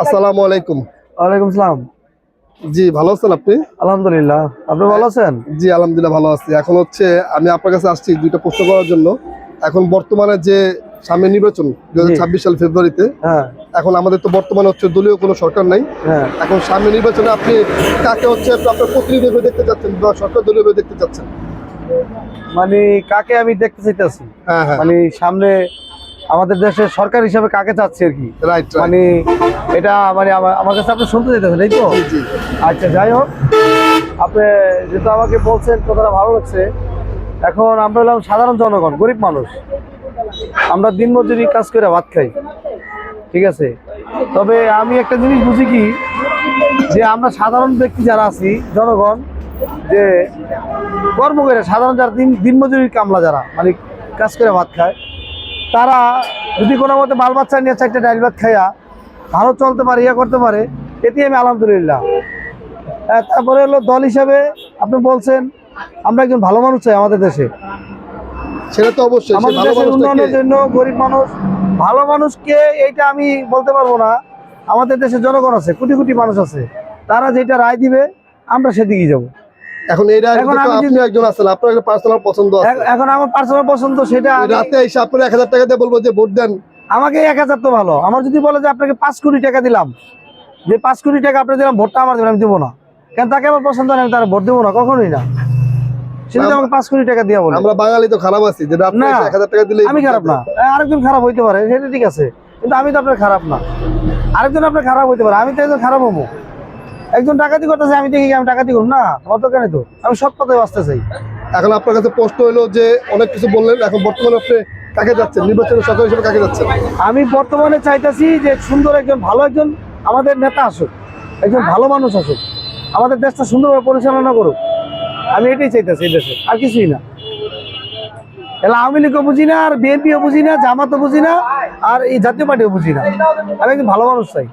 আসসালামু আলাইকুম। ওয়ালাইকুম সালাম। জি, ভালো আছেন আপনি? আলহামদুলিল্লাহ, আপনি ভালো আছেন? জি, আলহামদুলিল্লাহ ভালো আছি। এখন হচ্ছে আমি আপনার কাছে আসছি দুইটা প্রশ্ন করার জন্য। এখন বর্তমানে যে সামনে নির্বাচন জি। 2026 সাল ফেব্রুয়ারিতে, হ্যাঁ, এখন আমাদের তো বর্তমানে হচ্ছে দলীয় কোনো সরকার নাই। হ্যাঁ। এখন সামনে নির্বাচনে আপনি কাকে হচ্ছে আপনার প্রতিনিধি হিসেবে দেখতে চাচ্ছেন বা সরকার দলীয় হিসেবে দেখতে চাচ্ছেন? মানে কাকে আমি দেখতে চাইতেছি, হ্যাঁ, হ্যাঁ, মানে সামনে আমাদের দেশের সরকার হিসাবে কাকে চাচ্ছি আর কি। Right, right. মানে এটা মানে আমার কাছে আপনি শুনতে চাইতেছেন, এই তো? জি, জি। আচ্ছা, যাই হোক, আপনি যেহেতু আমাকে বলছেন কথাটা ভালো লাগছে। এখন আমরা হলাম সাধারণ জনগণ, গরিব মানুষ, আমরা দিনমজুরি কাজ করে ভাত খাই, ঠিক আছে? তবে আমি একটা জিনিস বুঝি কি, যে আমরা সাধারণ ব্যক্তি যারা আছি, জনগণ, যে কর্ম করে সাধারণ যারা দিনমজুরির কামলা যারা মানে কাজ করে ভাত খায়, তারা যদি কোনো মতে বাল বাচ্চা নিয়ে চারটে ডাল ভাত খাইয়া ভালো চলতে পারে, ইয়ে করতে পারে, এতে আমি আলহামদুলিল্লাহ। তারপরে হলো দল হিসাবে আপনি বলছেন আমরা একজন ভালো মানুষ চাই আমাদের দেশে, সেটা তো অবশ্যই। আমাদের ভালো দেশের মানুষটা উন্নয়নের কে? জন্য গরিব মানুষ, ভালো মানুষকে এইটা আমি বলতে পারবো না। আমাদের দেশে জনগণ আছে, কোটি কোটি মানুষ আছে, তারা যেটা রায় দিবে আমরা সেদিকে যাব। এখন এইটা এখন আমি আপনি একজন আছেন, আপনার একটা পার্সোনাল পছন্দ আছে। এখন আমার পার্সোনাল পছন্দ, সেটা রাতে এসে আপনার 1000 টাকা দিয়ে বলবো যে ভোট দেন। আমাকে 1000 তো ভালো, আমার যদি বলে যে আপনাকে 5 কোটি টাকা দিলাম, যে 5 কোটি টাকা আপনি দিলাম, ভোটটা আমার দেবেন, আমি দেবো না। কেন, তাকে আমার পছন্দ হয় না, আমি তার ভোট দেবো না, কখনোই না। সে যদি আমাকে 5 কোটি টাকা দিয়া বলে, আমরা বাঙালি তো খারাপ আছি যে আপনি না 1000 টাকা দিলে আমি খারাপ না, আরেকজন খারাপ হইতে পারে, সেটা ঠিক আছে, কিন্তু আমি তো আপনার খারাপ না। আরেকজন আপনার খারাপ হইতে পারে, আমি তো একজন খারাপ হবো। একজন ডাকাতি করতেছে, আমি দেখি আমি ডাকাতি করবো না, অত কেন? তো আমি সৎ পথে বাঁচতে চাই। এখন আপনার কাছে প্রশ্ন হলো যে অনেক কিছু বললেন, এখন বর্তমানে আপনি কাকে যাচ্ছেন নির্বাচনের সরকার হিসেবে, কাকে যাচ্ছেন? আমি বর্তমানে চাইতেছি যে সুন্দর একজন, ভালো একজন আমাদের নেতা আসুক, একজন ভালো মানুষ আসুক, আমাদের দেশটা সুন্দরভাবে পরিচালনা করুক। আমি এটাই চাইতেছি এই দেশে, আর কিছুই না। এলা আওয়ামী লীগও বুঝি না, আর বিএনপিও বুঝি না, জামাতও বুঝি না, আর এই জাতীয় পার্টিও বুঝি না। আমি একজন ভালো মানুষ চাই।